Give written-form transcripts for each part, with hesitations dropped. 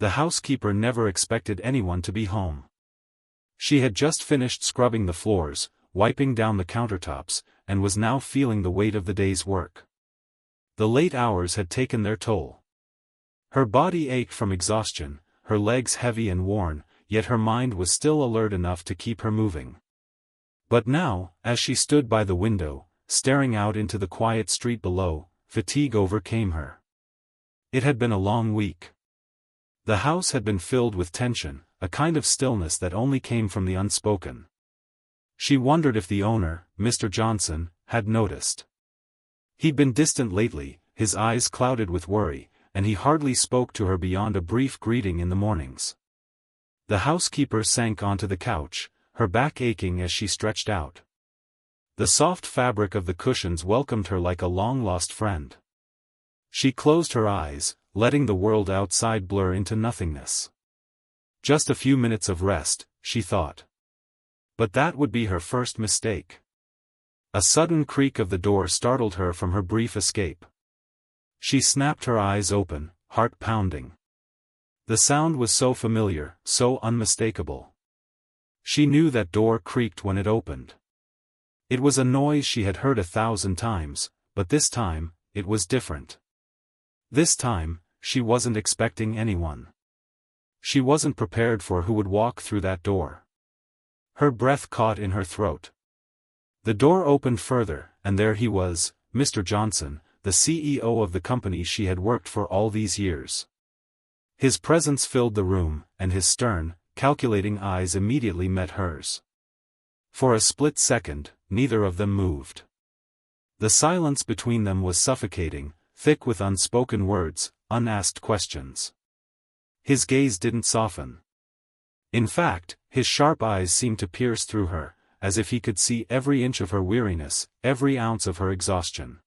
The housekeeper never expected anyone to be home. She had just finished scrubbing the floors, wiping down the countertops, and was now feeling the weight of the day's work. The late hours had taken their toll. Her body ached from exhaustion, her legs heavy and worn, yet her mind was still alert enough to keep her moving. But now, as she stood by the window, staring out into the quiet street below, fatigue overcame her. It had been a long week. The house had been filled with tension, a kind of stillness that only came from the unspoken. She wondered if the owner, Mr. Johnson, had noticed. He'd been distant lately, his eyes clouded with worry, and he hardly spoke to her beyond a brief greeting in the mornings. The housekeeper sank onto the couch, her back aching as she stretched out. The soft fabric of the cushions welcomed her like a long-lost friend. She closed her eyes, letting the world outside blur into nothingness. Just a few minutes of rest, she thought. But that would be her first mistake. A sudden creak of the door startled her from her brief escape. She snapped her eyes open, heart pounding. The sound was so familiar, so unmistakable. She knew that door creaked when it opened. It was a noise she had heard 1,000 times, but this time, it was different. This time, she wasn't expecting anyone. She wasn't prepared for who would walk through that door. Her breath caught in her throat. The door opened further, and there he was, Mr. Johnson, the CEO of the company she had worked for all these years. His presence filled the room, and his stern, calculating eyes immediately met hers. For a split second, neither of them moved. The silence between them was suffocating, thick with unspoken words, unasked questions. His gaze didn't soften. In fact, his sharp eyes seemed to pierce through her, as if he could see every inch of her weariness, every ounce of her exhaustion.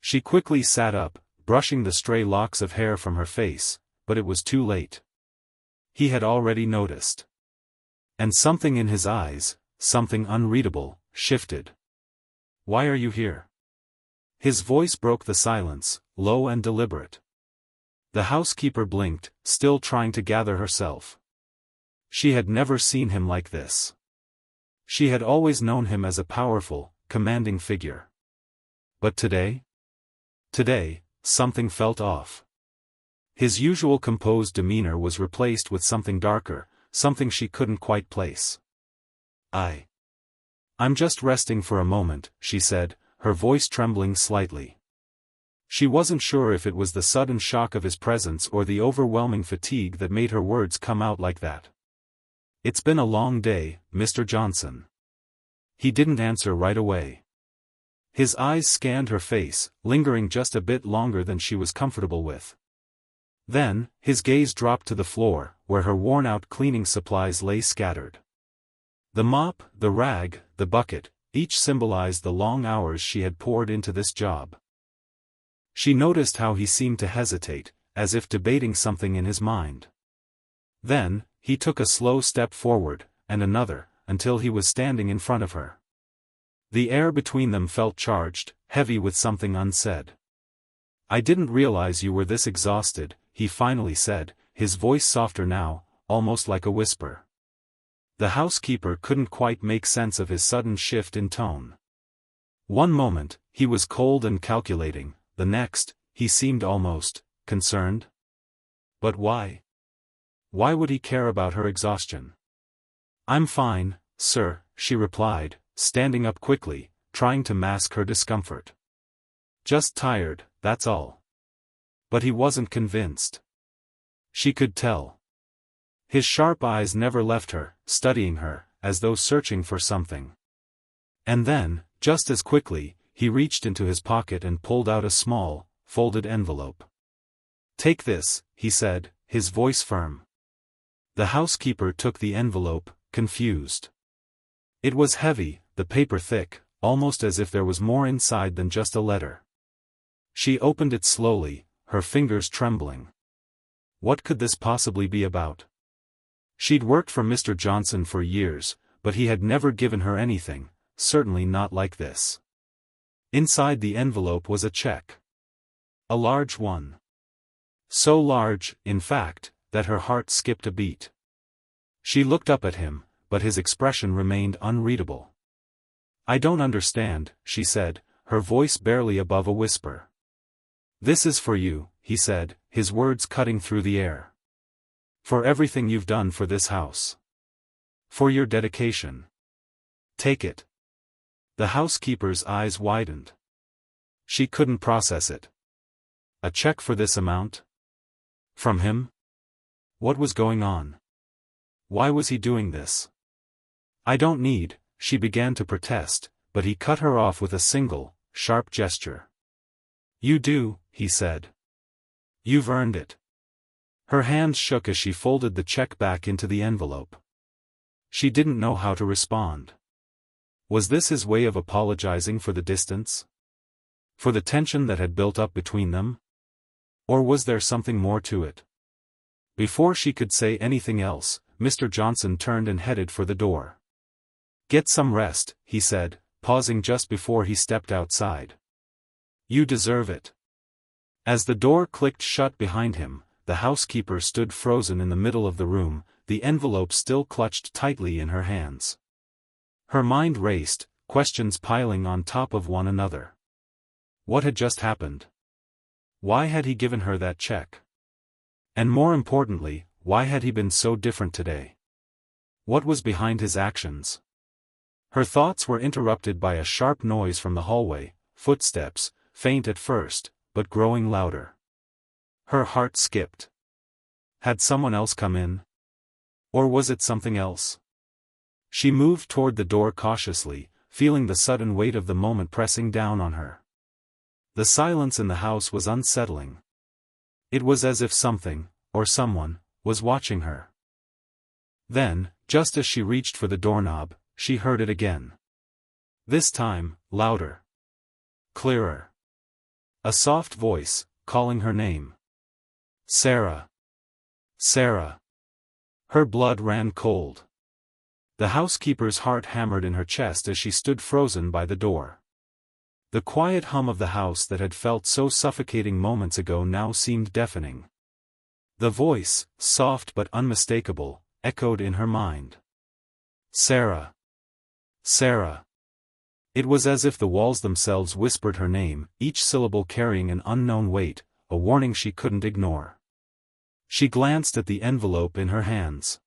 She quickly sat up, brushing the stray locks of hair from her face, but it was too late. He had already noticed. And something in his eyes, something unreadable, shifted. "Why are you here?" His voice broke the silence, low and deliberate. The housekeeper blinked, still trying to gather herself. She had never seen him like this. She had always known him as a powerful, commanding figure. But today? Today, something felt off. His usual composed demeanor was replaced with something darker, something she couldn't quite place. I'm just resting for a moment," she said, her voice trembling slightly. She wasn't sure if it was the sudden shock of his presence or the overwhelming fatigue that made her words come out like that. "It's been a long day, Mr. Johnson." He didn't answer right away. His eyes scanned her face, lingering just a bit longer than she was comfortable with. Then, his gaze dropped to the floor, where her worn-out cleaning supplies lay scattered. The mop, the rag, the bucket, each symbolized the long hours she had poured into this job. She noticed how he seemed to hesitate, as if debating something in his mind. Then, he took a slow step forward, and another, until he was standing in front of her. The air between them felt charged, heavy with something unsaid. "I didn't realize you were this exhausted," he finally said, his voice softer now, almost like a whisper. The housekeeper couldn't quite make sense of his sudden shift in tone. One moment, he was cold and calculating, the next, he seemed almost concerned. But why? Why would he care about her exhaustion? "I'm fine, sir," she replied, standing up quickly, trying to mask her discomfort. "Just tired, that's all." But he wasn't convinced. She could tell. His sharp eyes never left her, studying her, as though searching for something. And then, just as quickly, he reached into his pocket and pulled out a small, folded envelope. "Take this," he said, his voice firm. The housekeeper took the envelope, confused. It was heavy, the paper thick, almost as if there was more inside than just a letter. She opened it slowly, her fingers trembling. What could this possibly be about? She'd worked for Mr. Johnson for years, but he had never given her anything, certainly not like this. Inside the envelope was a check. A large one. So large, in fact, that her heart skipped a beat. She looked up at him, but his expression remained unreadable. "I don't understand," she said, her voice barely above a whisper. "This is for you," he said, his words cutting through the air. "For everything you've done for this house. For your dedication. Take it." The housekeeper's eyes widened. She couldn't process it. A check for this amount? From him? What was going on? Why was he doing this? "I don't need," she began to protest, but he cut her off with a single, sharp gesture. "You do," he said. "You've earned it." Her hands shook as she folded the check back into the envelope. She didn't know how to respond. Was this his way of apologizing for the distance? For the tension that had built up between them? Or was there something more to it? Before she could say anything else, Mr. Johnson turned and headed for the door. "Get some rest," he said, pausing just before he stepped outside. "You deserve it." As the door clicked shut behind him, the housekeeper stood frozen in the middle of the room, the envelope still clutched tightly in her hands. Her mind raced, questions piling on top of one another. What had just happened? Why had he given her that check? And more importantly, why had he been so different today? What was behind his actions? Her thoughts were interrupted by a sharp noise from the hallway, footsteps, faint at first, but growing louder. Her heart skipped. Had someone else come in? Or was it something else? She moved toward the door cautiously, feeling the sudden weight of the moment pressing down on her. The silence in the house was unsettling. It was as if something, or someone, was watching her. Then, just as she reached for the doorknob, she heard it again. This time, louder. Clearer. A soft voice, calling her name. "Sarah. Sarah." Her blood ran cold. The housekeeper's heart hammered in her chest as she stood frozen by the door. The quiet hum of the house that had felt so suffocating moments ago now seemed deafening. The voice, soft but unmistakable, echoed in her mind. "Sarah. Sarah." It was as if the walls themselves whispered her name, each syllable carrying an unknown weight, a warning she couldn't ignore. She glanced at the envelope in her hands.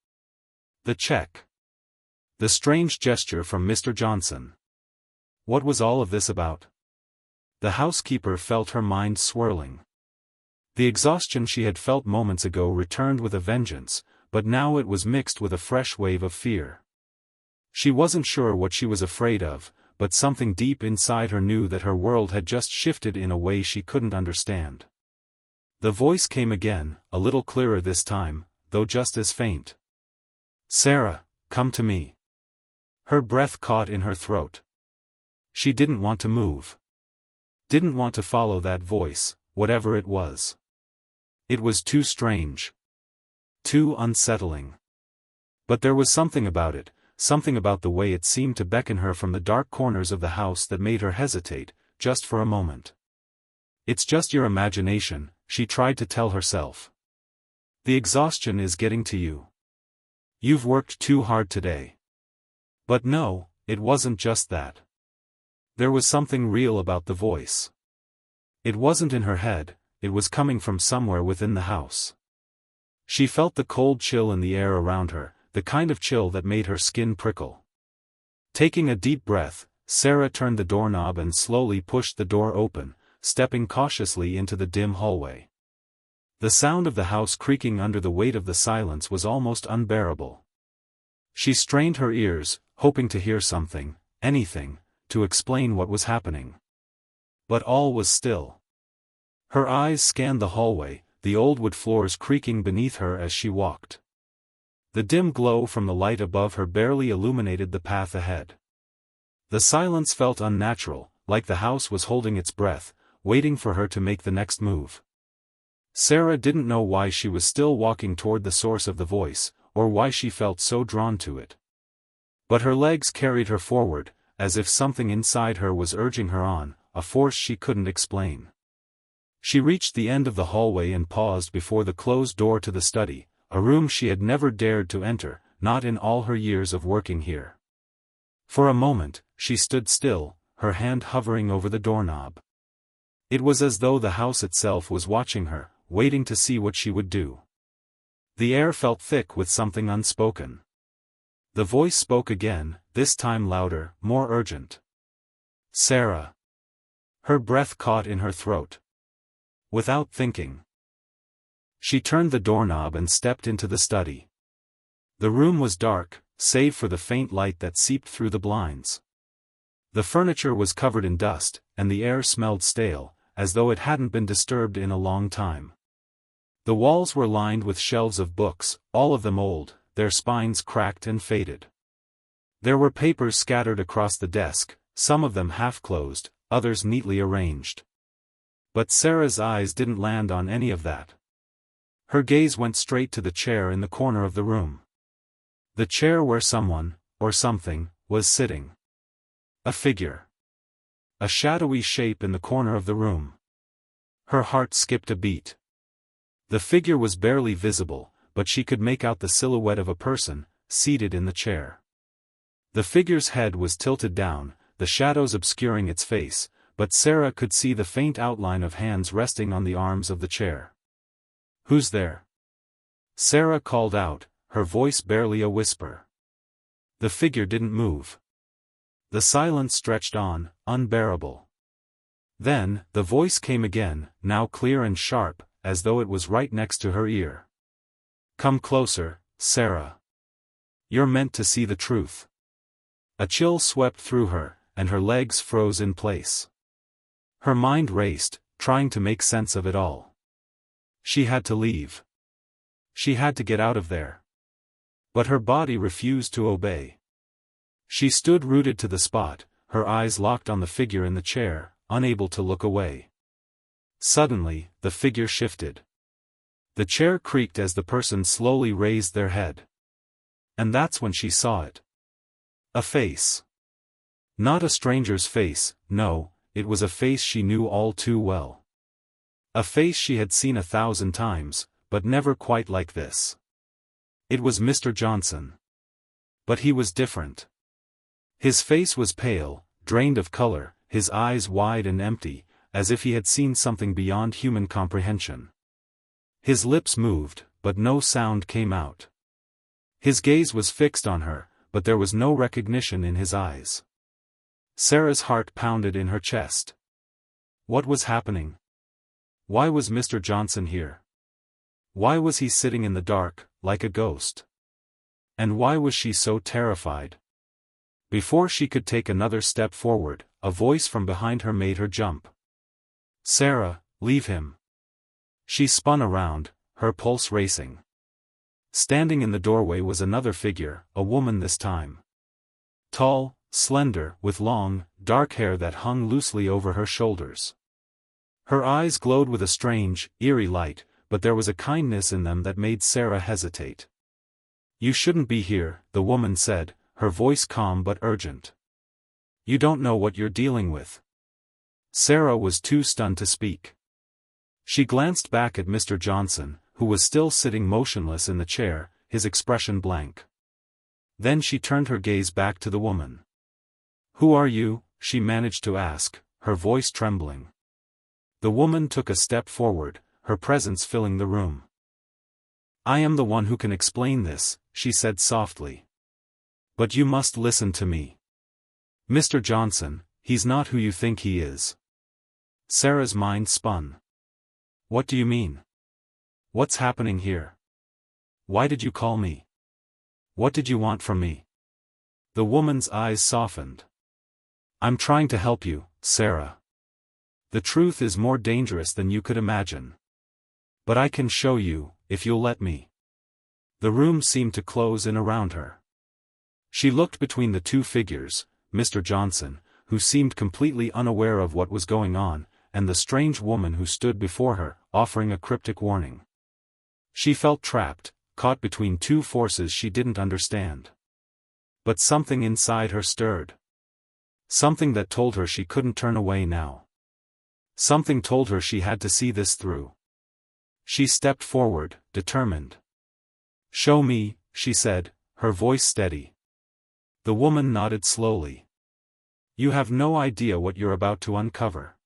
The check. The strange gesture from Mr. Johnson. What was all of this about? The housekeeper felt her mind swirling. The exhaustion she had felt moments ago returned with a vengeance, but now it was mixed with a fresh wave of fear. She wasn't sure what she was afraid of, but something deep inside her knew that her world had just shifted in a way she couldn't understand. The voice came again, a little clearer this time, though just as faint. "Sarah, come to me." Her breath caught in her throat. She didn't want to move. Didn't want to follow that voice, whatever it was. It was too strange. Too unsettling. But there was something about it, something about the way it seemed to beckon her from the dark corners of the house that made her hesitate, just for a moment. "It's just your imagination," she tried to tell herself. "The exhaustion is getting to you. You've worked too hard today." But no, it wasn't just that. There was something real about the voice. It wasn't in her head, it was coming from somewhere within the house. She felt the cold chill in the air around her, the kind of chill that made her skin prickle. Taking a deep breath, Sarah turned the doorknob and slowly pushed the door open, stepping cautiously into the dim hallway. The sound of the house creaking under the weight of the silence was almost unbearable. She strained her ears, hoping to hear something, anything, to explain what was happening. But all was still. Her eyes scanned the hallway, the old wood floors creaking beneath her as she walked. The dim glow from the light above her barely illuminated the path ahead. The silence felt unnatural, like the house was holding its breath, waiting for her to make the next move. Sarah didn't know why she was still walking toward the source of the voice, or why she felt so drawn to it. But her legs carried her forward, as if something inside her was urging her on, a force she couldn't explain. She reached the end of the hallway and paused before the closed door to the study, a room she had never dared to enter, not in all her years of working here. For a moment, she stood still, her hand hovering over the doorknob. It was as though the house itself was watching her, waiting to see what she would do. The air felt thick with something unspoken. The voice spoke again, this time louder, more urgent. Sarah. Her breath caught in her throat. Without thinking, she turned the doorknob and stepped into the study. The room was dark, save for the faint light that seeped through the blinds. The furniture was covered in dust, and the air smelled stale, as though it hadn't been disturbed in a long time. The walls were lined with shelves of books, all of them old, their spines cracked and faded. There were papers scattered across the desk, some of them half-closed, others neatly arranged. But Sarah's eyes didn't land on any of that. Her gaze went straight to the chair in the corner of the room. The chair where someone, or something, was sitting. A figure. A shadowy shape in the corner of the room. Her heart skipped a beat. The figure was barely visible, but she could make out the silhouette of a person, seated in the chair. The figure's head was tilted down, the shadows obscuring its face, but Sarah could see the faint outline of hands resting on the arms of the chair. "Who's there?" Sarah called out, her voice barely a whisper. The figure didn't move. The silence stretched on, unbearable. Then, the voice came again, now clear and sharp, as though it was right next to her ear. "Come closer, Sarah. You're meant to see the truth." A chill swept through her, and her legs froze in place. Her mind raced, trying to make sense of it all. She had to leave. She had to get out of there. But her body refused to obey. She stood rooted to the spot, her eyes locked on the figure in the chair, unable to look away. Suddenly, the figure shifted. The chair creaked as the person slowly raised their head. And that's when she saw it. A face. Not a stranger's face, no, it was a face she knew all too well. A face she had seen 1,000 times, but never quite like this. It was Mr. Johnson. But he was different. His face was pale, drained of color, his eyes wide and empty, as if he had seen something beyond human comprehension. His lips moved, but no sound came out. His gaze was fixed on her, but there was no recognition in his eyes. Sarah's heart pounded in her chest. What was happening? Why was Mr. Johnson here? Why was he sitting in the dark, like a ghost? And why was she so terrified? Before she could take another step forward, a voice from behind her made her jump. "Sarah, leave him." She spun around, her pulse racing. Standing in the doorway was another figure, a woman this time. Tall, slender, with long, dark hair that hung loosely over her shoulders. Her eyes glowed with a strange, eerie light, but there was a kindness in them that made Sarah hesitate. "You shouldn't be here," the woman said, her voice calm but urgent. "You don't know what you're dealing with." Sarah was too stunned to speak. She glanced back at Mr. Johnson, who was still sitting motionless in the chair, his expression blank. Then she turned her gaze back to the woman. "Who are you?" she managed to ask, her voice trembling. The woman took a step forward, her presence filling the room. "I am the one who can explain this," she said softly. "But you must listen to me. Mr. Johnson, he's not who you think he is." Sarah's mind spun. "What do you mean? What's happening here? Why did you call me? What did you want from me?" The woman's eyes softened. "I'm trying to help you, Sarah. The truth is more dangerous than you could imagine. But I can show you, if you'll let me." The room seemed to close in around her. She looked between the two figures, Mr. Johnson, who seemed completely unaware of what was going on, and the strange woman who stood before her, offering a cryptic warning. She felt trapped, caught between two forces she didn't understand. But something inside her stirred. Something that told her she couldn't turn away now. Something told her she had to see this through. She stepped forward, determined. "Show me," she said, her voice steady. The woman nodded slowly. "You have no idea what you're about to uncover."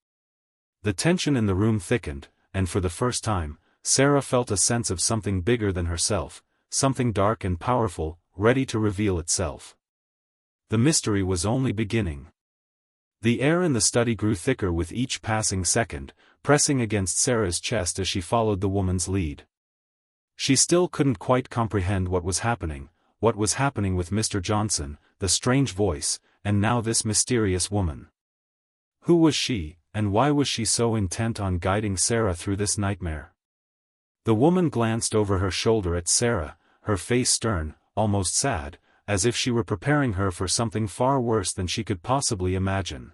The tension in the room thickened, and for the first time, Sarah felt a sense of something bigger than herself, something dark and powerful, ready to reveal itself. The mystery was only beginning. The air in the study grew thicker with each passing second, pressing against Sarah's chest as she followed the woman's lead. She still couldn't quite comprehend what was happening with Mr. Johnson, the strange voice, and now this mysterious woman. Who was she, and why was she so intent on guiding Sarah through this nightmare? The woman glanced over her shoulder at Sarah, her face stern, almost sad, as if she were preparing her for something far worse than she could possibly imagine.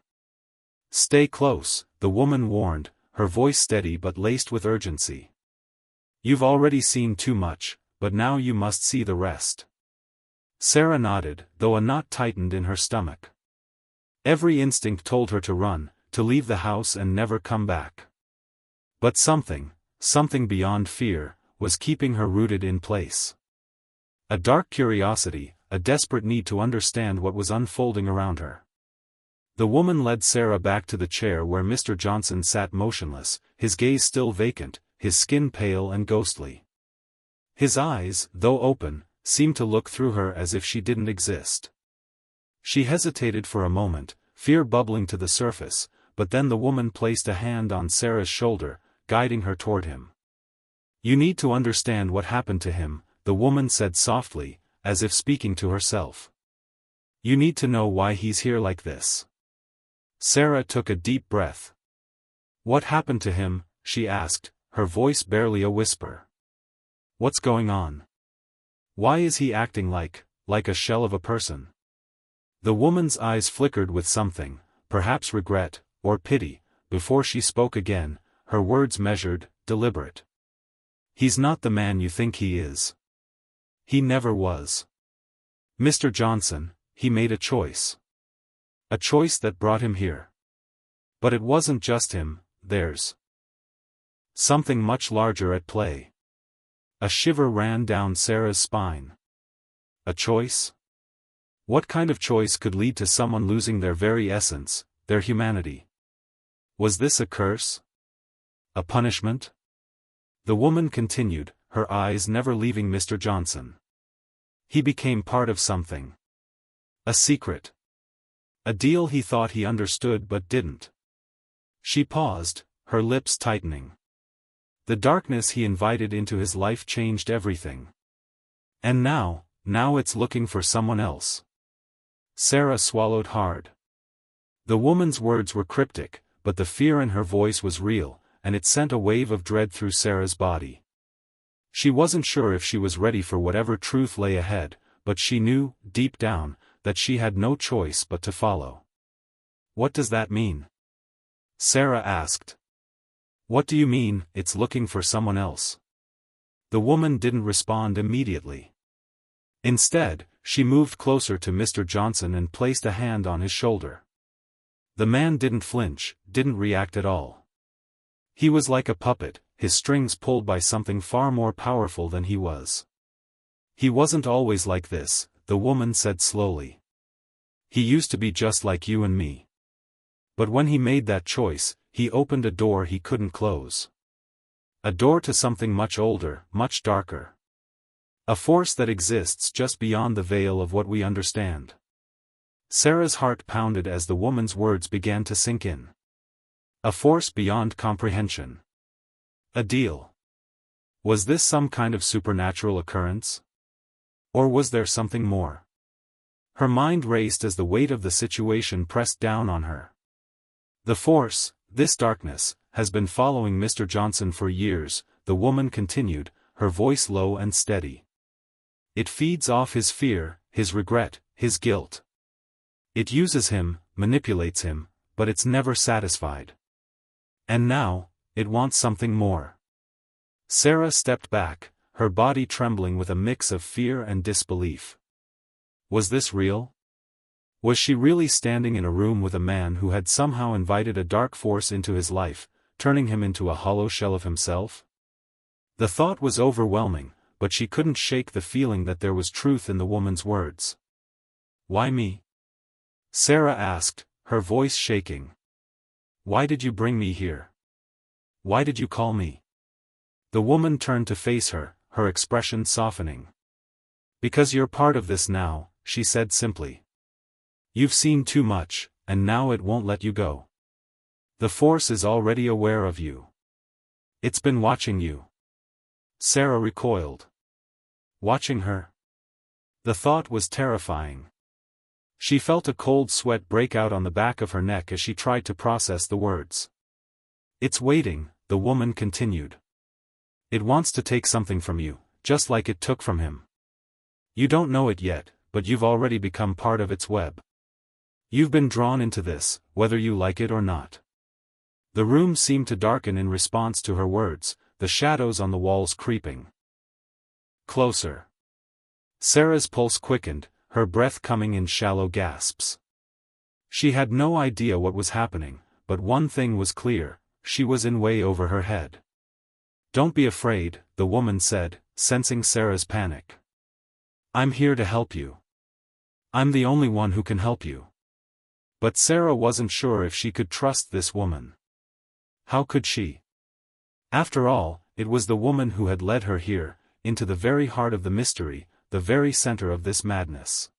"Stay close," the woman warned, her voice steady but laced with urgency. "You've already seen too much, but now you must see the rest." Sarah nodded, though a knot tightened in her stomach. Every instinct told her to run, to leave the house and never come back. But something beyond fear, was keeping her rooted in place. A dark curiosity, a desperate need to understand what was unfolding around her. The woman led Sarah back to the chair where Mr. Johnson sat motionless, his gaze still vacant, his skin pale and ghostly. His eyes, though open, seemed to look through her as if she didn't exist. She hesitated for a moment, fear bubbling to the surface, but then the woman placed a hand on Sarah's shoulder, guiding her toward him. "You need to understand what happened to him," the woman said softly, as if speaking to herself. "You need to know why he's here like this." Sarah took a deep breath. "What happened to him?" she asked, her voice barely a whisper. "What's going on? Why is he acting like a shell of a person?" The woman's eyes flickered with something, perhaps regret, or pity, before she spoke again, her words measured, deliberate. "He's not the man you think he is. He never was. Mr. Johnson, he made a choice. A choice that brought him here. But it wasn't just him, there's something much larger at play." A shiver ran down Sarah's spine. A choice? What kind of choice could lead to someone losing their very essence, their humanity? Was this a curse? A punishment? The woman continued, her eyes never leaving Mr. Johnson. He became part of something. A secret. A deal he thought he understood but didn't. She paused, her lips tightening. The darkness he invited into his life changed everything. And now it's looking for someone else. Sarah swallowed hard. The woman's words were cryptic, but the fear in her voice was real, and it sent a wave of dread through Sarah's body. She wasn't sure if she was ready for whatever truth lay ahead, but she knew, deep down, that she had no choice but to follow. "What does that mean?" Sarah asked. "What do you mean, it's looking for someone else?" The woman didn't respond immediately. Instead, she moved closer to Mr. Johnson and placed a hand on his shoulder. The man didn't flinch, didn't react at all. He was like a puppet, his strings pulled by something far more powerful than he was. "He wasn't always like this," the woman said slowly. "He used to be just like you and me. But when he made that choice, he opened a door he couldn't close. A door to something much older, much darker. A force that exists just beyond the veil of what we understand." Sarah's heart pounded as the woman's words began to sink in. A force beyond comprehension. A deal. Was this some kind of supernatural occurrence? Or was there something more? Her mind raced as the weight of the situation pressed down on her. "The force, this darkness, has been following Mr. Johnson for years," the woman continued, her voice low and steady. "It feeds off his fear, his regret, his guilt. It uses him, manipulates him, but it's never satisfied. And now, it wants something more." Sarah stepped back, her body trembling with a mix of fear and disbelief. Was this real? Was she really standing in a room with a man who had somehow invited a dark force into his life, turning him into a hollow shell of himself? The thought was overwhelming, but she couldn't shake the feeling that there was truth in the woman's words. "Why me?" Sarah asked, her voice shaking. "Why did you bring me here? Why did you call me?" The woman turned to face her, her expression softening. "Because you're part of this now," she said simply. "You've seen too much, and now it won't let you go. The Force is already aware of you. It's been watching you." Sarah recoiled. Watching her? The thought was terrifying. She felt a cold sweat break out on the back of her neck as she tried to process the words. "It's waiting," the woman continued. "It wants to take something from you, just like it took from him. You don't know it yet, but you've already become part of its web. You've been drawn into this, whether you like it or not." The room seemed to darken in response to her words, the shadows on the walls creeping closer. Sarah's pulse quickened, her breath coming in shallow gasps. She had no idea what was happening, but one thing was clear: she was in way over her head. "Don't be afraid," the woman said, sensing Sarah's panic. "I'm here to help you. I'm the only one who can help you." But Sarah wasn't sure if she could trust this woman. How could she? After all, it was the woman who had led her here, into the very heart of the mystery, the very center of this madness.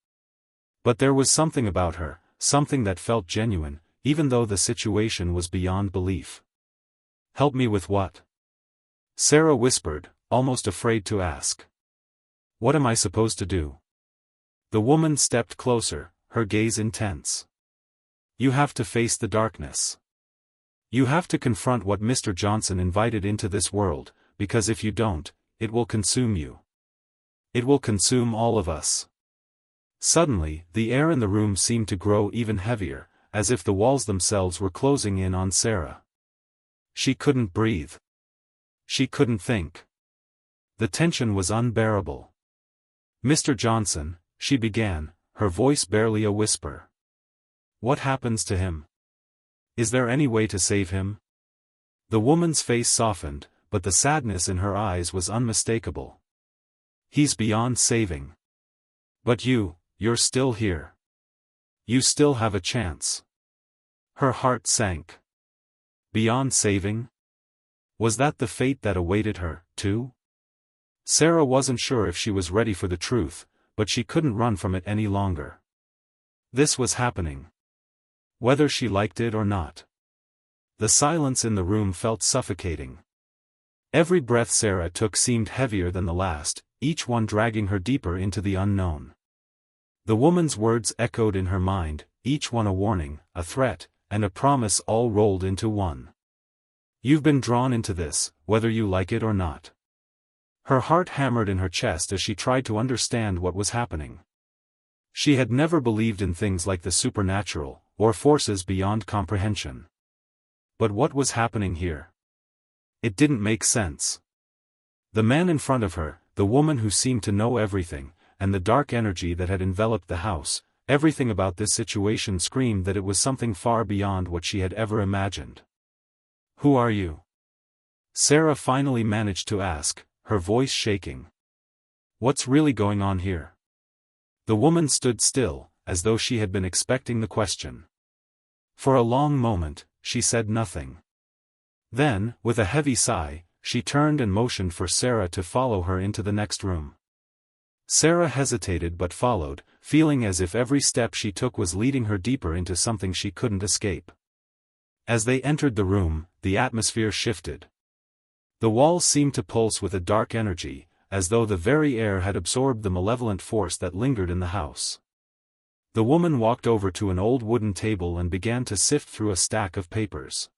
But there was something about her, something that felt genuine, even though the situation was beyond belief. "Help me with what?" Sarah whispered, almost afraid to ask. "What am I supposed to do?" The woman stepped closer, her gaze intense. "You have to face the darkness. You have to confront what Mr. Johnson invited into this world, because if you don't, it will consume you. It will consume all of us." Suddenly, the air in the room seemed to grow even heavier, as if the walls themselves were closing in on Sarah. She couldn't breathe. She couldn't think. The tension was unbearable. "Mr. Johnson," she began, her voice barely a whisper. "What happens to him? Is there any way to save him?" The woman's face softened, but the sadness in her eyes was unmistakable. "He's beyond saving. But you're still here. You still have a chance." Her heart sank. Beyond saving? Was that the fate that awaited her, too? Sarah wasn't sure if she was ready for the truth, but she couldn't run from it any longer. This was happening. Whether she liked it or not. The silence in the room felt suffocating. Every breath Sarah took seemed heavier than the last, each one dragging her deeper into the unknown. The woman's words echoed in her mind, each one a warning, a threat, and a promise all rolled into one. "You've been drawn into this, whether you like it or not." Her heart hammered in her chest as she tried to understand what was happening. She had never believed in things like the supernatural, or forces beyond comprehension. But what was happening here? It didn't make sense. The man in front of her, the woman who seemed to know everything, and the dark energy that had enveloped the house, everything about this situation screamed that it was something far beyond what she had ever imagined. "Who are you?" Sarah finally managed to ask, her voice shaking. "What's really going on here?" The woman stood still, as though she had been expecting the question. For a long moment, she said nothing. Then, with a heavy sigh, she turned and motioned for Sarah to follow her into the next room. Sarah hesitated but followed, feeling as if every step she took was leading her deeper into something she couldn't escape. As they entered the room, the atmosphere shifted. The walls seemed to pulse with a dark energy, as though the very air had absorbed the malevolent force that lingered in the house. The woman walked over to an old wooden table and began to sift through a stack of papers.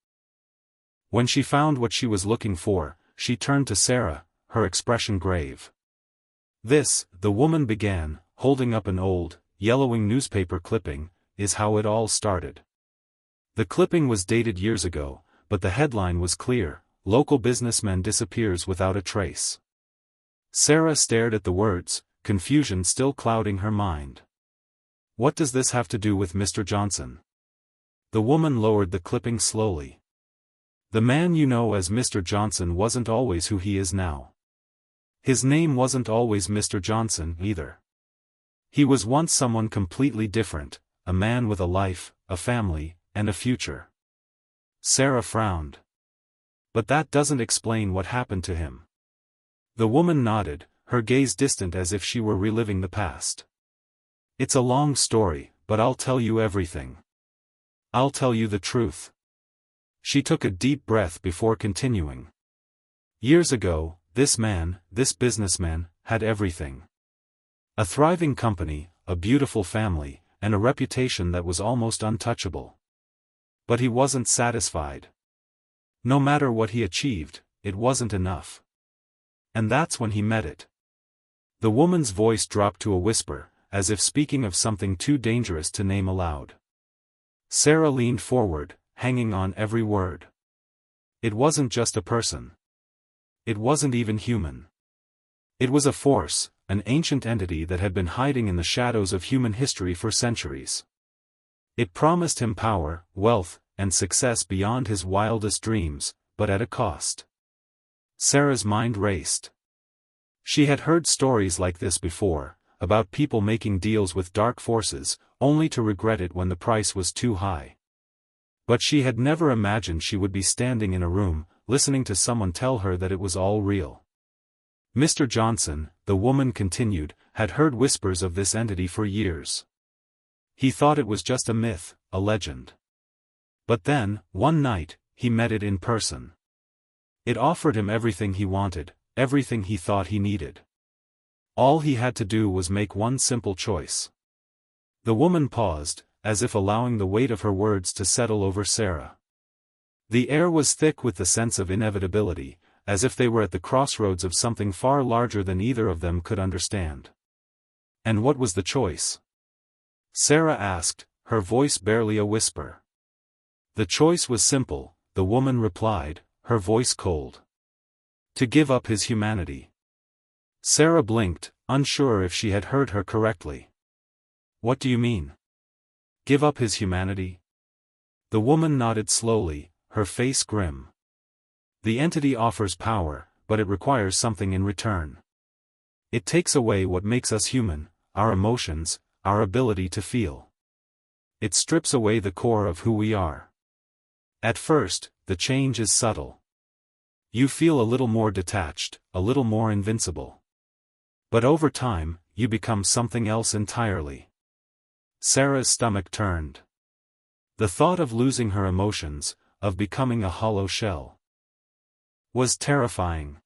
When she found what she was looking for, she turned to Sarah, her expression grave. "This," the woman began, holding up an old, yellowing newspaper clipping, "is how it all started." The clipping was dated years ago, but the headline was clear: "Local businessman disappears without a trace." Sarah stared at the words, confusion still clouding her mind. "What does this have to do with Mr. Johnson?" The woman lowered the clipping slowly. "The man you know as Mr. Johnson wasn't always who he is now. His name wasn't always Mr. Johnson, either. He was once someone completely different, a man with a life, a family, and a future. Sarah frowned. But that doesn't explain what happened to him. The woman nodded, her gaze distant as if she were reliving the past. It's a long story, but I'll tell you everything. I'll tell you the truth. She took a deep breath before continuing. Years ago, this businessman, had everything. A thriving company, a beautiful family, and a reputation that was almost untouchable. But he wasn't satisfied. No matter what he achieved, it wasn't enough. And that's when he met it. The woman's voice dropped to a whisper, as if speaking of something too dangerous to name aloud. Sarah leaned forward, hanging on every word. It wasn't just a person. It wasn't even human. It was a force, an ancient entity that had been hiding in the shadows of human history for centuries. It promised him power, wealth, and success beyond his wildest dreams, but at a cost. Sarah's mind raced. She had heard stories like this before, about people making deals with dark forces, only to regret it when the price was too high. But she had never imagined she would be standing in a room, listening to someone tell her that it was all real. Mr. Johnson, the woman continued, had heard whispers of this entity for years. He thought it was just a myth, a legend. But then, one night, he met it in person. It offered him everything he wanted, everything he thought he needed. All he had to do was make one simple choice. The woman paused, as if allowing the weight of her words to settle over Sarah. The air was thick with the sense of inevitability, as if they were at the crossroads of something far larger than either of them could understand. And what was the choice? Sarah asked, her voice barely a whisper. The choice was simple, the woman replied, her voice cold. To give up his humanity. Sarah blinked, unsure if she had heard her correctly. What do you mean? Give up his humanity? The woman nodded slowly, her face grim. The entity offers power, but it requires something in return. It takes away what makes us human, our emotions, our ability to feel. It strips away the core of who we are. At first, the change is subtle. You feel a little more detached, a little more invincible. But over time, you become something else entirely. Sarah's stomach turned. The thought of losing her emotions, of becoming a hollow shell, was terrifying.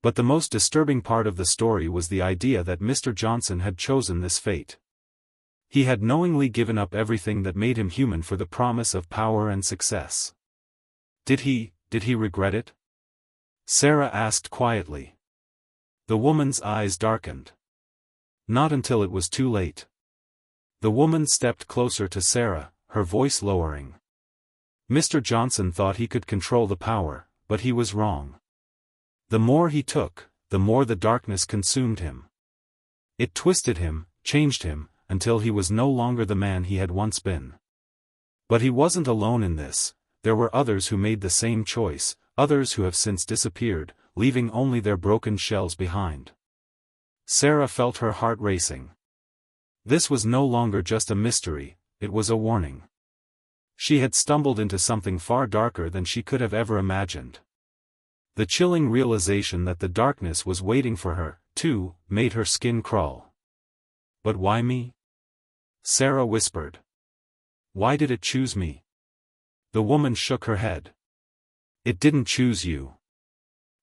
But the most disturbing part of the story was the idea that Mr. Johnson had chosen this fate. He had knowingly given up everything that made him human for the promise of power and success. Did he regret it? Sarah asked quietly. The woman's eyes darkened. Not until it was too late. The woman stepped closer to Sarah, her voice lowering. Mr. Johnson thought he could control the power, but he was wrong. The more he took, the more the darkness consumed him. It twisted him, changed him, until he was no longer the man he had once been. But he wasn't alone in this, there were others who made the same choice, others who have since disappeared, leaving only their broken shells behind. Sarah felt her heart racing. This was no longer just a mystery, it was a warning. She had stumbled into something far darker than she could have ever imagined. The chilling realization that the darkness was waiting for her, too, made her skin crawl. But why me? Sarah whispered. Why did it choose me? The woman shook her head. It didn't choose you.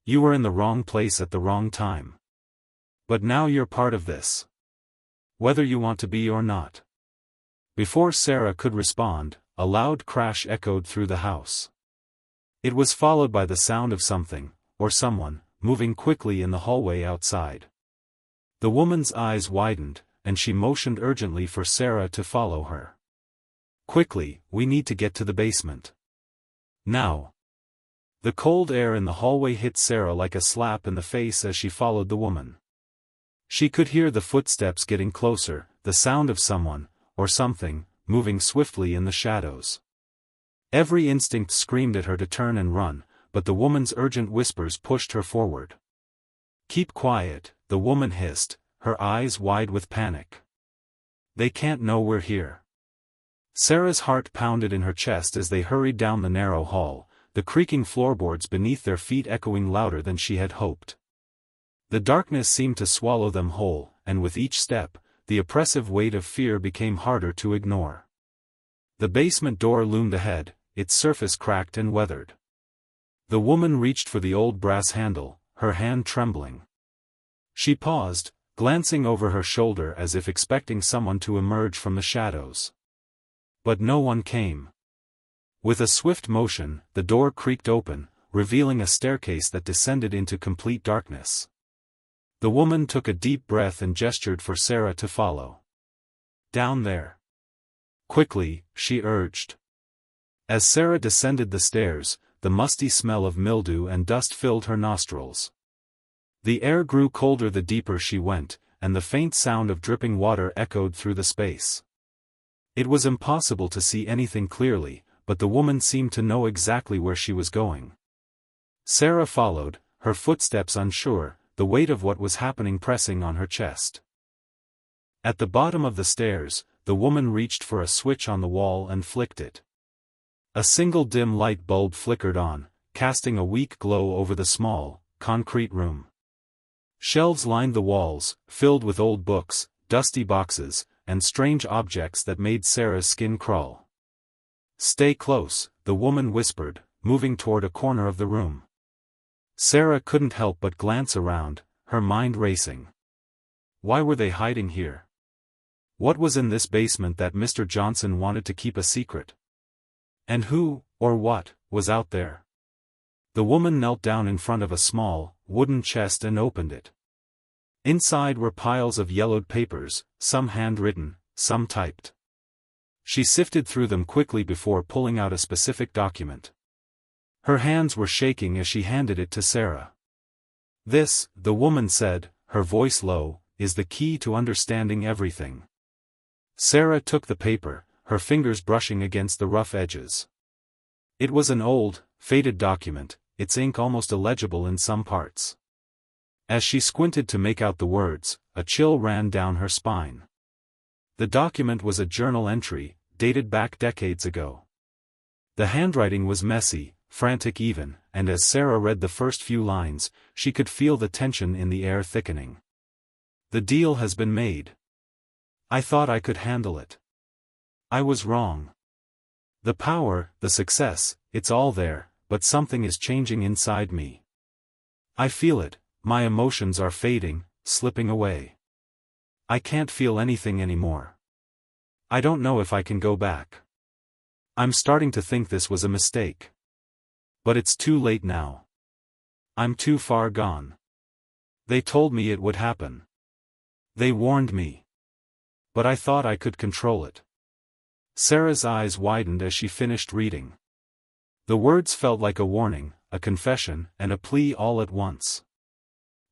You were in the wrong place at the wrong time. But now you're part of this. Whether you want to be or not. Before Sarah could respond, a loud crash echoed through the house. It was followed by the sound of something, or someone, moving quickly in the hallway outside. The woman's eyes widened, and she motioned urgently for Sarah to follow her. Quickly, we need to get to the basement. Now. The cold air in the hallway hit Sarah like a slap in the face as she followed the woman. She could hear the footsteps getting closer, the sound of someone, or something, moving swiftly in the shadows. Every instinct screamed at her to turn and run, but the woman's urgent whispers pushed her forward. Keep quiet, the woman hissed, her eyes wide with panic. They can't know we're here. Sarah's heart pounded in her chest as they hurried down the narrow hall, the creaking floorboards beneath their feet echoing louder than she had hoped. The darkness seemed to swallow them whole, and with each step, the oppressive weight of fear became harder to ignore. The basement door loomed ahead, its surface cracked and weathered. The woman reached for the old brass handle, her hand trembling. She paused, glancing over her shoulder as if expecting someone to emerge from the shadows. But no one came. With a swift motion, the door creaked open, revealing a staircase that descended into complete darkness. The woman took a deep breath and gestured for Sarah to follow. Down there. Quickly, she urged. As Sarah descended the stairs, the musty smell of mildew and dust filled her nostrils. The air grew colder the deeper she went, and the faint sound of dripping water echoed through the space. It was impossible to see anything clearly, but the woman seemed to know exactly where she was going. Sarah followed, her footsteps unsure, the weight of what was happening pressing on her chest. At the bottom of the stairs, the woman reached for a switch on the wall and flicked it. A single dim light bulb flickered on, casting a weak glow over the small, concrete room. Shelves lined the walls, filled with old books, dusty boxes, and strange objects that made Sarah's skin crawl. Stay close, the woman whispered, moving toward a corner of the room. Sarah couldn't help but glance around, her mind racing. Why were they hiding here? What was in this basement that Mr. Johnson wanted to keep a secret? And who, or what, was out there? The woman knelt down in front of a small, wooden chest and opened it. Inside were piles of yellowed papers, some handwritten, some typed. She sifted through them quickly before pulling out a specific document. Her hands were shaking as she handed it to Sarah. This, the woman said, her voice low, is the key to understanding everything. Sarah took the paper, her fingers brushing against the rough edges. It was an old, faded document, its ink almost illegible in some parts. As she squinted to make out the words, a chill ran down her spine. The document was a journal entry, dated back decades ago. The handwriting was messy, frantic even, and as Sarah read the first few lines, she could feel the tension in the air thickening. The deal has been made. I thought I could handle it. I was wrong. The power, the success, it's all there, but something is changing inside me. I feel it, my emotions are fading, slipping away. I can't feel anything anymore. I don't know if I can go back. I'm starting to think this was a mistake. But it's too late now. I'm too far gone. They told me it would happen. They warned me. But I thought I could control it. Sarah's eyes widened as she finished reading. The words felt like a warning, a confession, and a plea all at once.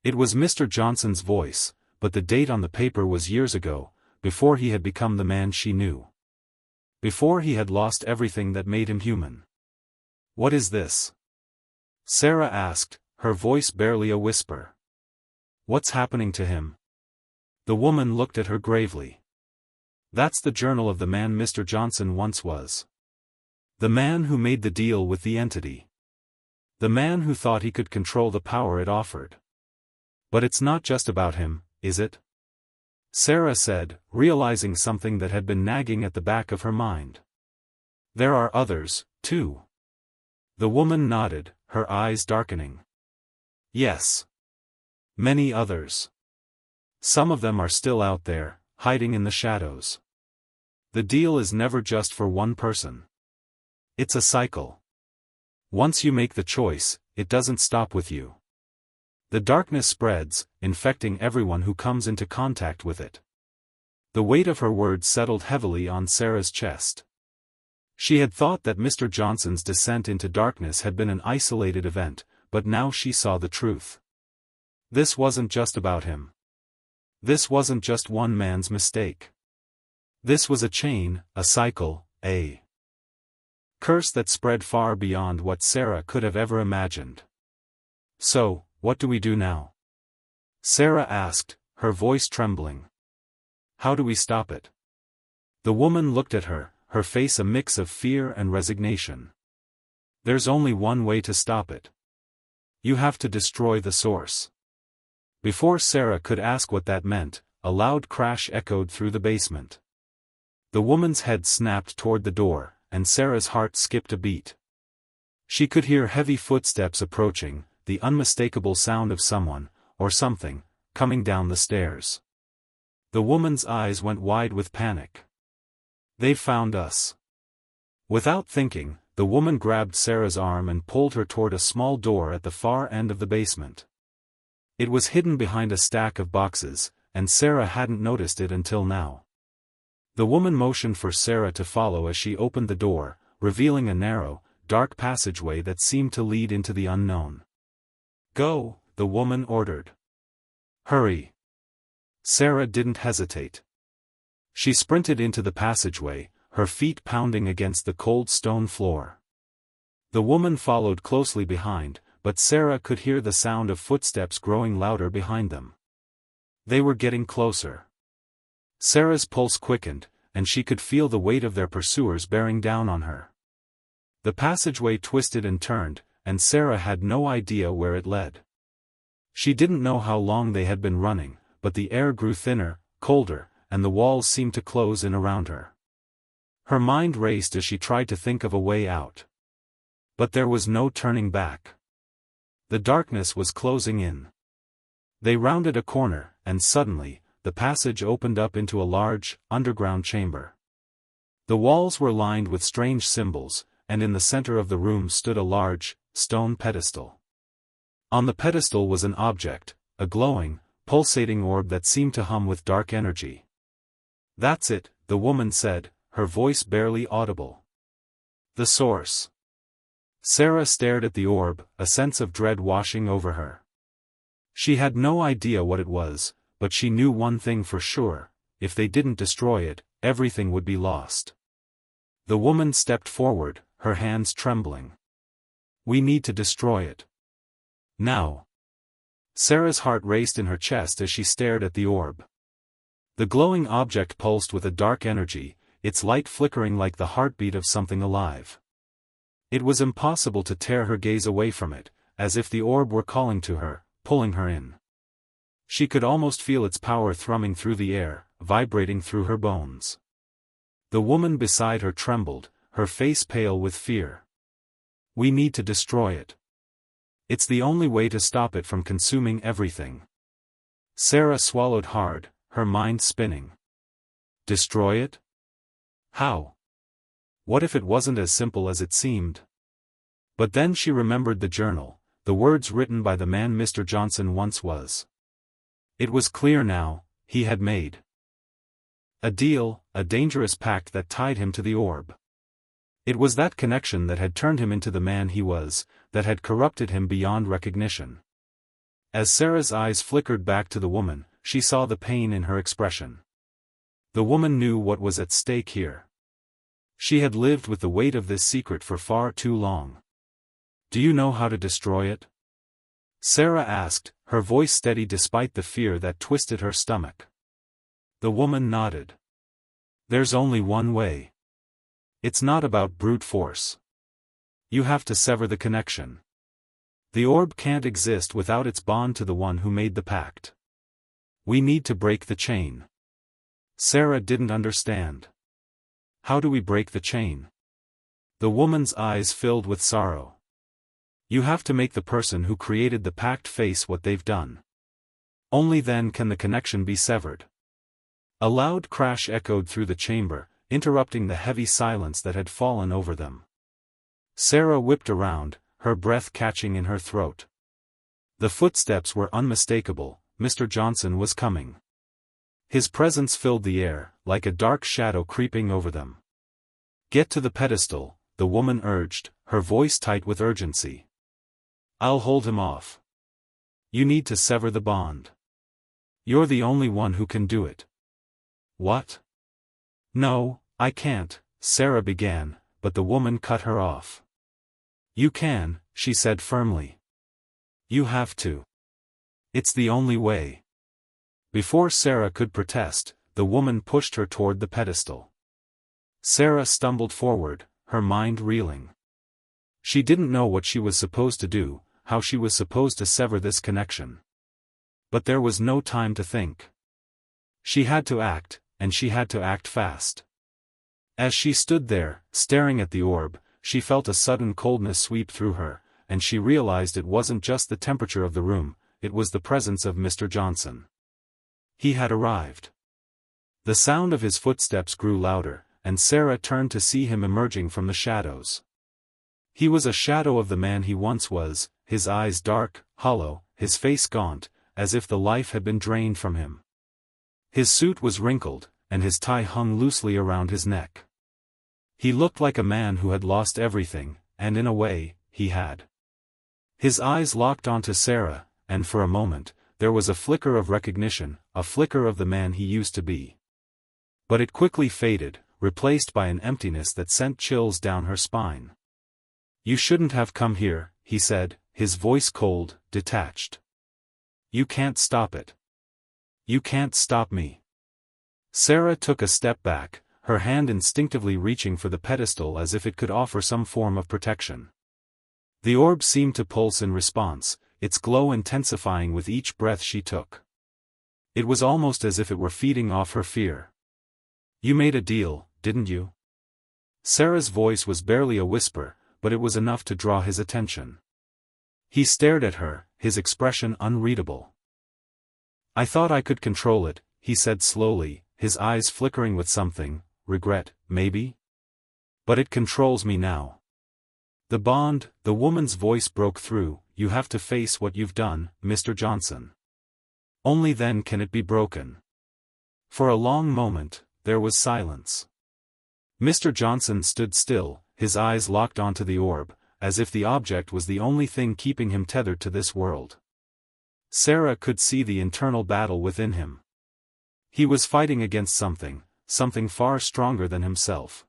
It was Mr. Johnson's voice, but the date on the paper was years ago, before he had become the man she knew. Before he had lost everything that made him human. What is this? Sarah asked, her voice barely a whisper. What's happening to him? The woman looked at her gravely. That's the journal of the man Mr. Johnson once was. The man who made the deal with the entity. The man who thought he could control the power it offered. But it's not just about him, is it? Sarah said, realizing something that had been nagging at the back of her mind. There are others, too. The woman nodded, her eyes darkening. Yes. Many others. Some of them are still out there, hiding in the shadows. The deal is never just for one person. It's a cycle. Once you make the choice, it doesn't stop with you. The darkness spreads, infecting everyone who comes into contact with it. The weight of her words settled heavily on Sarah's chest. She had thought that Mr. Johnson's descent into darkness had been an isolated event, but now she saw the truth. This wasn't just about him. This wasn't just one man's mistake. This was a chain, a cycle, a curse that spread far beyond what Sarah could have ever imagined. So, what do we do now? Sarah asked, her voice trembling. How do we stop it? The woman looked at her, her face a mix of fear and resignation. There's only one way to stop it. You have to destroy the source. Before Sarah could ask what that meant, a loud crash echoed through the basement. The woman's head snapped toward the door, and Sarah's heart skipped a beat. She could hear heavy footsteps approaching, the unmistakable sound of someone, or something, coming down the stairs. The woman's eyes went wide with panic. They've found us. Without thinking, the woman grabbed Sarah's arm and pulled her toward a small door at the far end of the basement. It was hidden behind a stack of boxes, and Sarah hadn't noticed it until now. The woman motioned for Sarah to follow as she opened the door, revealing a narrow, dark passageway that seemed to lead into the unknown. Go, the woman ordered. Hurry. Sarah didn't hesitate. She sprinted into the passageway, her feet pounding against the cold stone floor. The woman followed closely behind, but Sarah could hear the sound of footsteps growing louder behind them. They were getting closer. Sarah's pulse quickened, and she could feel the weight of their pursuers bearing down on her. The passageway twisted and turned, and Sarah had no idea where it led. She didn't know how long they had been running, but the air grew thinner, colder, and the walls seemed to close in around her. Her mind raced as she tried to think of a way out. But there was no turning back. The darkness was closing in. They rounded a corner, and suddenly, the passage opened up into a large, underground chamber. The walls were lined with strange symbols, and in the center of the room stood a large, stone pedestal. On the pedestal was an object, a glowing, pulsating orb that seemed to hum with dark energy. That's it, the woman said, her voice barely audible. The source. Sarah stared at the orb, a sense of dread washing over her. She had no idea what it was, but she knew one thing for sure: if they didn't destroy it, everything would be lost. The woman stepped forward, her hands trembling. We need to destroy it. Now. Sarah's heart raced in her chest as she stared at the orb. The glowing object pulsed with a dark energy, its light flickering like the heartbeat of something alive. It was impossible to tear her gaze away from it, as if the orb were calling to her, pulling her in. She could almost feel its power thrumming through the air, vibrating through her bones. The woman beside her trembled, her face pale with fear. We need to destroy it. It's the only way to stop it from consuming everything. Sarah swallowed hard, her mind spinning. Destroy it? How? What if it wasn't as simple as it seemed? But then she remembered the journal, the words written by the man Mr. Johnson once was. It was clear now, he had made a deal, a dangerous pact that tied him to the orb. It was that connection that had turned him into the man he was, that had corrupted him beyond recognition. As Sarah's eyes flickered back to the woman, she saw the pain in her expression. The woman knew what was at stake here. She had lived with the weight of this secret for far too long. Do you know how to destroy it? Sarah asked, her voice steady despite the fear that twisted her stomach. The woman nodded. There's only one way. It's not about brute force. You have to sever the connection. The orb can't exist without its bond to the one who made the pact. We need to break the chain. Sarah didn't understand. How do we break the chain? The woman's eyes filled with sorrow. You have to make the person who created the pact face what they've done. Only then can the connection be severed. A loud crash echoed through the chamber, interrupting the heavy silence that had fallen over them. Sarah whipped around, her breath catching in her throat. The footsteps were unmistakable. Mr. Johnson was coming. His presence filled the air, like a dark shadow creeping over them. Get to the pedestal, the woman urged, her voice tight with urgency. I'll hold him off. You need to sever the bond. You're the only one who can do it. What? No, I can't, Sarah began, but the woman cut her off. You can, she said firmly. You have to. It's the only way. Before Sarah could protest, the woman pushed her toward the pedestal. Sarah stumbled forward, her mind reeling. She didn't know what she was supposed to do, how she was supposed to sever this connection. But there was no time to think. She had to act, and she had to act fast. As she stood there, staring at the orb, she felt a sudden coldness sweep through her, and she realized it wasn't just the temperature of the room, it was the presence of Mr. Johnson. He had arrived. The sound of his footsteps grew louder, and Sarah turned to see him emerging from the shadows. He was a shadow of the man he once was, his eyes dark, hollow, his face gaunt, as if the life had been drained from him. His suit was wrinkled, and his tie hung loosely around his neck. He looked like a man who had lost everything, and in a way, he had. His eyes locked onto Sarah, and for a moment, there was a flicker of recognition, a flicker of the man he used to be. But it quickly faded, replaced by an emptiness that sent chills down her spine. "You shouldn't have come here," he said, his voice cold, detached. "You can't stop it. You can't stop me." Sarah took a step back, her hand instinctively reaching for the pedestal as if it could offer some form of protection. The orb seemed to pulse in response, its glow intensifying with each breath she took. It was almost as if it were feeding off her fear. "You made a deal, didn't you?" Sarah's voice was barely a whisper, but it was enough to draw his attention. He stared at her, his expression unreadable. "I thought I could control it," he said slowly, his eyes flickering with something, regret, maybe? "But it controls me now." "The bond," the woman's voice broke through, "you have to face what you've done, Mr. Johnson. Only then can it be broken." For a long moment, there was silence. Mr. Johnson stood still, his eyes locked onto the orb, as if the object was the only thing keeping him tethered to this world. Sarah could see the internal battle within him. He was fighting against something far stronger than himself.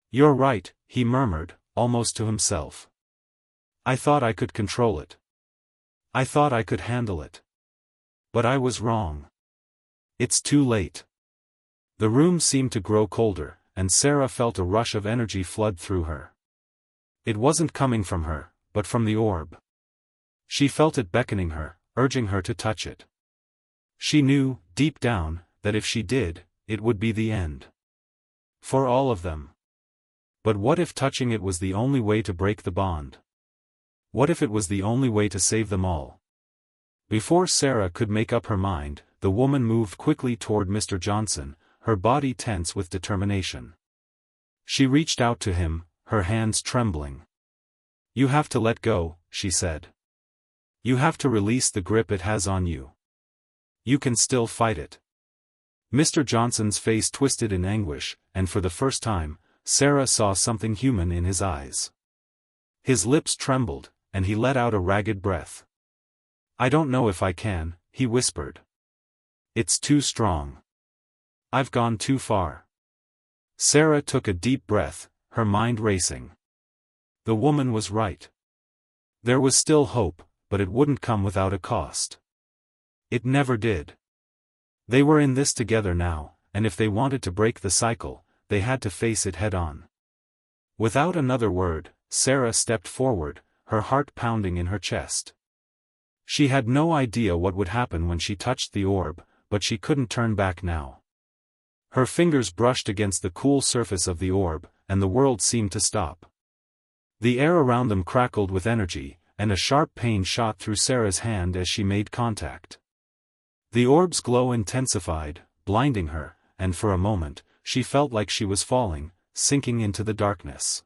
"You're right," he murmured, almost to himself. "I thought I could control it. I thought I could handle it. But I was wrong. It's too late." The room seemed to grow colder, and Sarah felt a rush of energy flood through her. It wasn't coming from her, but from the orb. She felt it beckoning her, urging her to touch it. She knew, deep down, that if she did, it would be the end. For all of them. But what if touching it was the only way to break the bond? What if it was the only way to save them all? Before Sarah could make up her mind, the woman moved quickly toward Mr. Johnson, her body tense with determination. She reached out to him, her hands trembling. "You have to let go," she said. "You have to release the grip it has on you. You can still fight it." Mr. Johnson's face twisted in anguish, and for the first time, Sarah saw something human in his eyes. His lips trembled, and he let out a ragged breath. "I don't know if I can," he whispered. "It's too strong. I've gone too far." Sarah took a deep breath, her mind racing. The woman was right. There was still hope, but it wouldn't come without a cost. It never did. They were in this together now, and if they wanted to break the cycle, they had to face it head-on. Without another word, Sarah stepped forward, her heart pounding in her chest. She had no idea what would happen when she touched the orb, but she couldn't turn back now. Her fingers brushed against the cool surface of the orb, and the world seemed to stop. The air around them crackled with energy, and a sharp pain shot through Sarah's hand as she made contact. The orb's glow intensified, blinding her, and for a moment, she felt like she was falling, sinking into the darkness.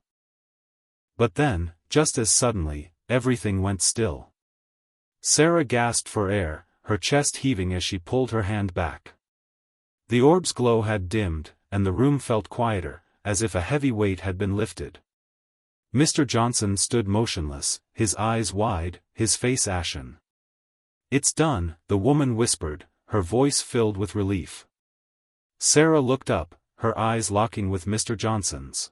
But then, just as suddenly, everything went still. Sarah gasped for air, her chest heaving as she pulled her hand back. The orb's glow had dimmed, and the room felt quieter, as if a heavy weight had been lifted. Mr. Johnson stood motionless, his eyes wide, his face ashen. "It's done," the woman whispered, her voice filled with relief. Sarah looked up, her eyes locking with Mr. Johnson's.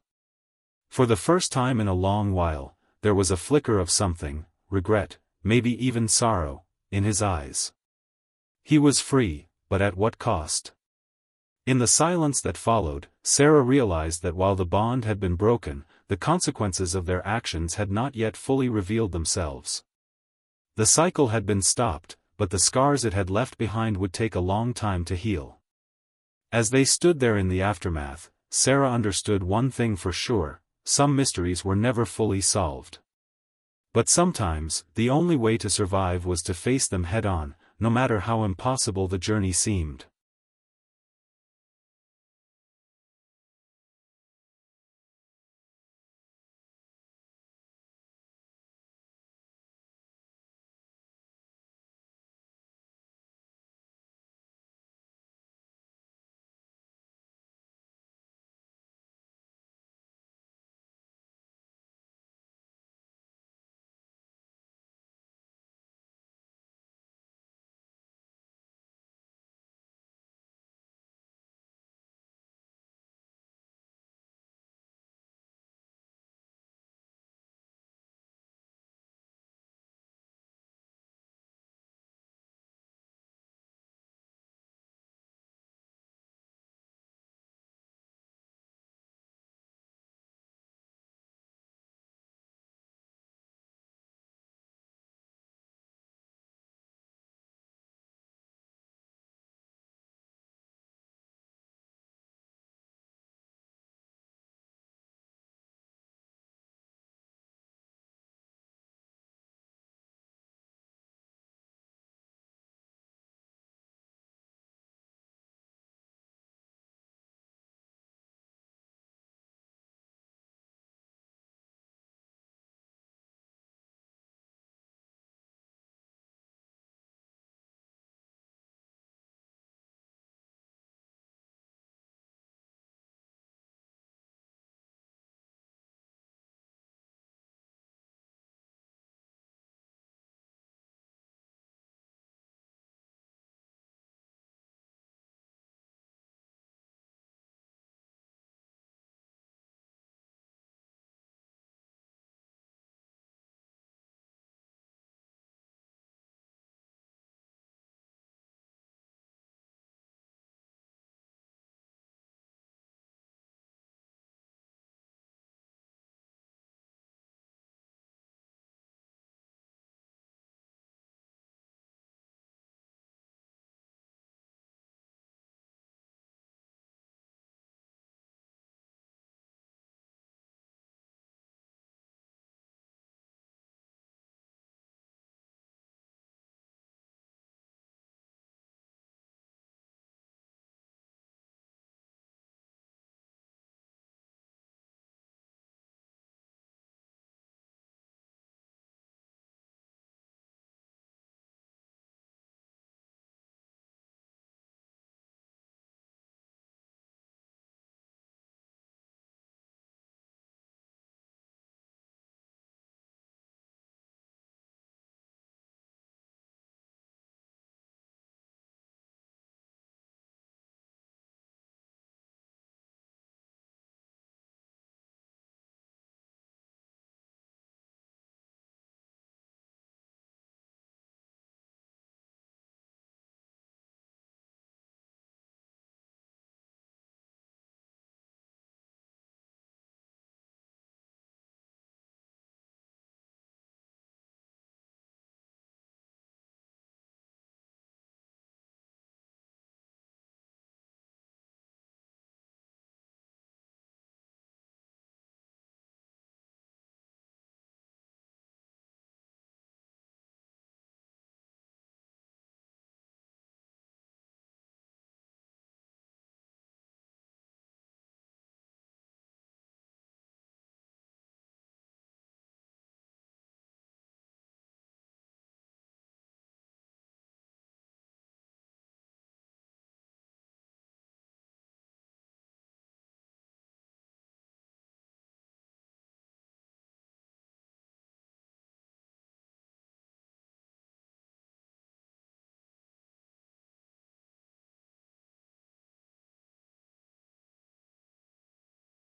For the first time in a long while, there was a flicker of something, regret, maybe even sorrow, in his eyes. He was free, but at what cost? In the silence that followed, Sarah realized that while the bond had been broken, the consequences of their actions had not yet fully revealed themselves. The cycle had been stopped, but the scars it had left behind would take a long time to heal. As they stood there in the aftermath, Sarah understood one thing for sure: some mysteries were never fully solved. But sometimes, the only way to survive was to face them head-on, no matter how impossible the journey seemed.